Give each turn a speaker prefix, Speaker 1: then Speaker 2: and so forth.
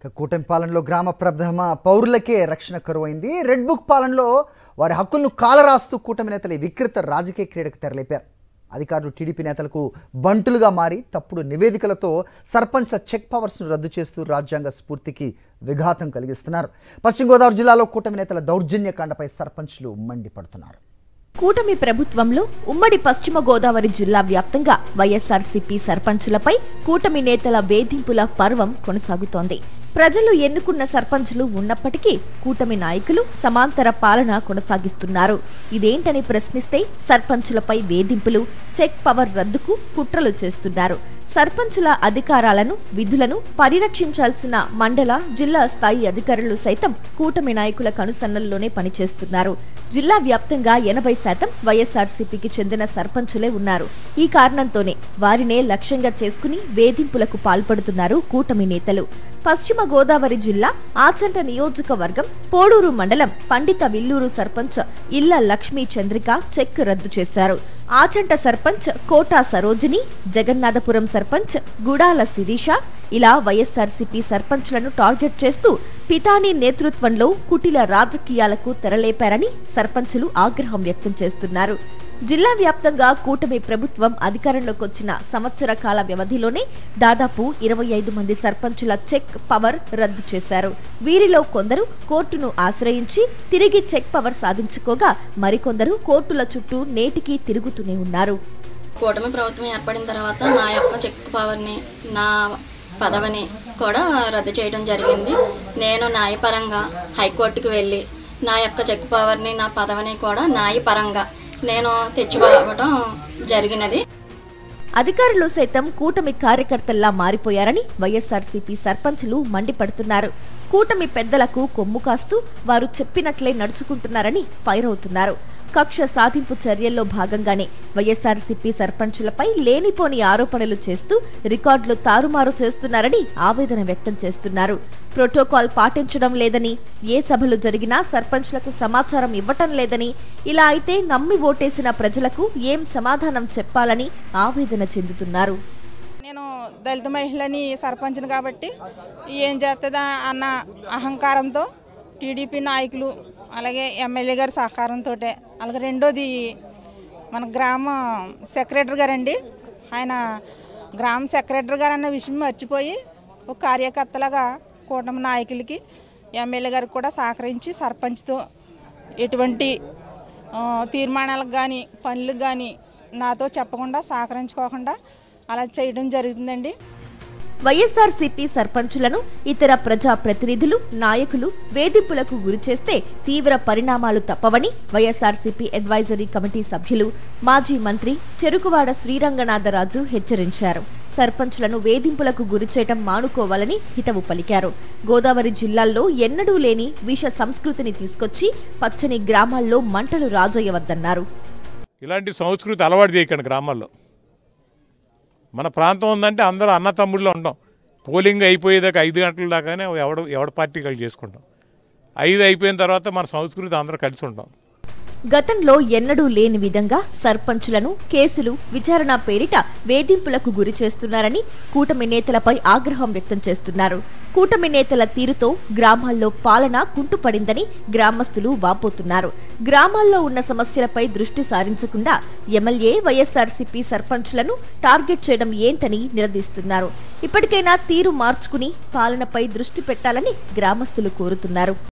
Speaker 1: కూటమి పాలనలో గ్రామ ప్రథమ పౌరులకే రక్షణ కరువైంది. రెడ్ బుక్ పాలనలో వారి హక్కులను కాలరాస్తూ కూటమి నేతలు వికృత రాజకీయ క్రీడకు తెరలేపారు. అధికారులు టీడీపీ నేతలకు బంటులుగా మారి తప్పుడు నివేదికలతో సర్పంచ్ల చెక్ పవర్స్ను రద్దు చేస్తూ రాజ్యాంగ స్ఫూర్తికి విఘాతం కలిగిస్తున్నారు. పశ్చిమ గోదావరి జిల్లాలో కూటమి నేతల దౌర్జన్యకాండపై సర్పంచ్లు మండిపడుతున్నారు.
Speaker 2: కూటమి ప్రభుత్వంలో ఉమ్మడి పశ్చిమ గోదావరి జిల్లా వ్యాప్తంగా వైఎస్ఆర్సీపీ సర్పంచులపై కూటమి నేతల వేధింపుల పర్వం కొనసాగుతోంది. ప్రజలు ఎన్నుకున్న సర్పంచులు ఉన్నప్పటికీ కూటమి నాయకులు సమాంతర పాలన కొనసాగిస్తున్నారు. ఇదేంటని ప్రశ్నిస్తే సర్పంచులపై వేధింపులు, చెక్ పవర్ రద్దుకు కుట్రలు చేస్తున్నారు. సర్పంచుల అధికారాలను, విధులను పరిరక్షించాల్సిన మండల, జిల్లా స్థాయి అధికారులు సైతం కూటమి నాయకుల కనుసన్నల్లోనే పనిచేస్తున్నారు. జిల్లా వ్యాప్తంగా 80% వైఎస్ఆర్సీపీకి చెందిన సర్పంచులే ఉన్నారు. ఈ కారణంతోనే వారినే లక్ష్యంగా చేసుకుని వేధింపులకు పాల్పడుతున్నారు కూటమి నేతలు. పశ్చిమ గోదావరి జిల్లా ఆచంట నియోజకవర్గం పోడూరు మండలం పండిత విల్లూరు సర్పంచ్ ఇళ్ల లక్ష్మీ చంద్రిక చెక్ రద్దు చేశారు. ఆచంట సర్పంచ్ కోటా సరోజిని, జగన్నాథపురం సర్పంచ్ గుడాల శిరీష ఇలా వైఎస్ఆర్సీపీ సర్పంచ్లను టార్గెట్ చేస్తూ పితాని నేతృత్వంలో కుటిల రాజకీయాలకు తెరలేపారని సర్పంచులు ఆగ్రహం వ్యక్తం చేస్తున్నారు. జిల్లా వ్యాప్తంగా కూటమి ప్రభుత్వం అధికారంలోకి వచ్చిన సంవత్సర కాల వ్యవధిలోనే దాదాపు 25 మంది సర్పంచుల చెక్ పవర్ రద్దు చేశారు. వీరిలో కొందరు కోర్టును ఆశ్రయించి తిరిగి చెక్ పవర్ సాధించుకోగా మరికొందరు కోర్టుల చుట్టూ నేటికి తిరుగుతూనే ఉన్నారు.
Speaker 3: కూటమి ప్రభుత్వం ఏర్పడిన తర్వాత నా యొక్క చెక్ పవర్ని, నా పదవిని కూడా రద్దు చేయడం జరిగింది. నేను న్యాయపరంగా హైకోర్టుకు వెళ్ళి నా యొక్క చెక్ పవర్ని, నా పదవిని కూడా న్యాయపరంగా నేను తెచ్చుకోవడం జరిగినది.
Speaker 2: అధికారులు సైతం కూటమి కార్యకర్తల్లా మారిపోయారని వైఎస్ఆర్సీపీ సర్పంచులు మండిపడుతున్నారు. కూటమి పెద్దలకు కొమ్ము కాస్తూ వారు చెప్పినట్లే నడుచుకుంటున్నారని ఫైర్ అవుతున్నారు. కక్ష సాధింపు చర్యల్లో భాగంగానే వైఎస్ఆర్సీపీ సర్పంచులపై లేనిపోని ఆరోపణలు చేస్తూ రికార్డులు తారుమారు చేస్తున్నారని ఆవేదన వ్యక్తం చేస్తున్నారు. ప్రోటోకాల్ పాటించడం లేదని, ఏ సభలు జరిగినా సర్పంచ్లకు సమాచారం ఇవ్వటం లేదని, ఇలా అయితే నమ్మి ఓటేసిన ప్రజలకు ఏం సమాధానం చెప్పాలని ఆవేదన చెందుతున్నారు.
Speaker 4: నేను దళిత మహిళని సర్పంచ్ని కాబట్టి ఏం చేస్తుందా అన్న అహంకారంతో టీడీపీ నాయకులు అలాగే ఎమ్మెల్యే గారి సహకారంతో, అలాగే రెండోది మన గ్రామ సెక్రటరీ గారండి, ఆయన గ్రామ సెక్రటరీ గారు అన్న విషయం మర్చిపోయి ఒక కార్యకర్తలాగా కూటమి నాయకులకి, ఎమ్మెల్యే గారికి కూడా సహకరించి సర్పంచ్తో ఎటువంటి తీర్మానాలకు కానీ పనులకు కానీ నాతో చెప్పకుండా సహకరించుకోకుండా అలా చేయడం జరుగుతుందండి.
Speaker 2: వైఎస్ఆర్సీపీ సర్పంచులను ఇతర ప్రజా ప్రతినిధులు, నాయకులు వేధింపులకు గురిచేస్తే తీవ్ర పరిణామాలు తప్పవని వైఎస్ఆర్సీపీ అడ్వైజరీ కమిటీ సభ్యులు, మాజీ మంత్రి చెరుకువాడ శ్రీరంగనాథరాజు హెచ్చరించారు. సర్పంచులను వేధింపులకు గురిచేయటం మానుకోవాలని హితవు పలికారు. గోదావరి జిల్లాల్లో ఎన్నడూ లేని విష సంస్కృతిని తీసుకొచ్చి పచ్చని గ్రామాల్లో మంటలు రాజయ్యవద్దన్నారు.
Speaker 5: ఇలాంటి సంస్కృతి అలవాటు చేయకండి. గ్రామాల్లో మన ప్రాంతం ఉందంటే అందరూ అన్న తమ్ముళ్ళు ఉంటాం. పోలింగ్ అయిపోయేదాకా 5 గంటల దాకానే ఎవడ పార్టీ కలిసి చేసుకుంటాం. 5 అయిపోయిన తర్వాత మన సంస్కృతి అందరూ కలిసి ఉంటాం.
Speaker 2: గతంలో ఎన్నడూ లేని విధంగా సర్పంచులను కేసులు, విచారణ పేరిట వేధింపులకు గురి చేస్తున్నారని కూటమి నేతలపై ఆగ్రహం వ్యక్తం చేస్తున్నారు. కూటమి నేతల తీరుతో గ్రామాల్లో పాలన కుంటుపడిందని గ్రామస్తులు వాపోతున్నారు. గ్రామాల్లో ఉన్న సమస్యలపై దృష్టి సారించకుండా ఎమ్మెల్యే, వైఎస్ఆర్సీపీ సర్పంచులను టార్గెట్ చేయడం ఏంటని నిలదీస్తున్నారు. ఇప్పటికైనా తీరు మార్చుకుని పాలనపై దృష్టి పెట్టాలని గ్రామస్తులు కోరుతున్నారు.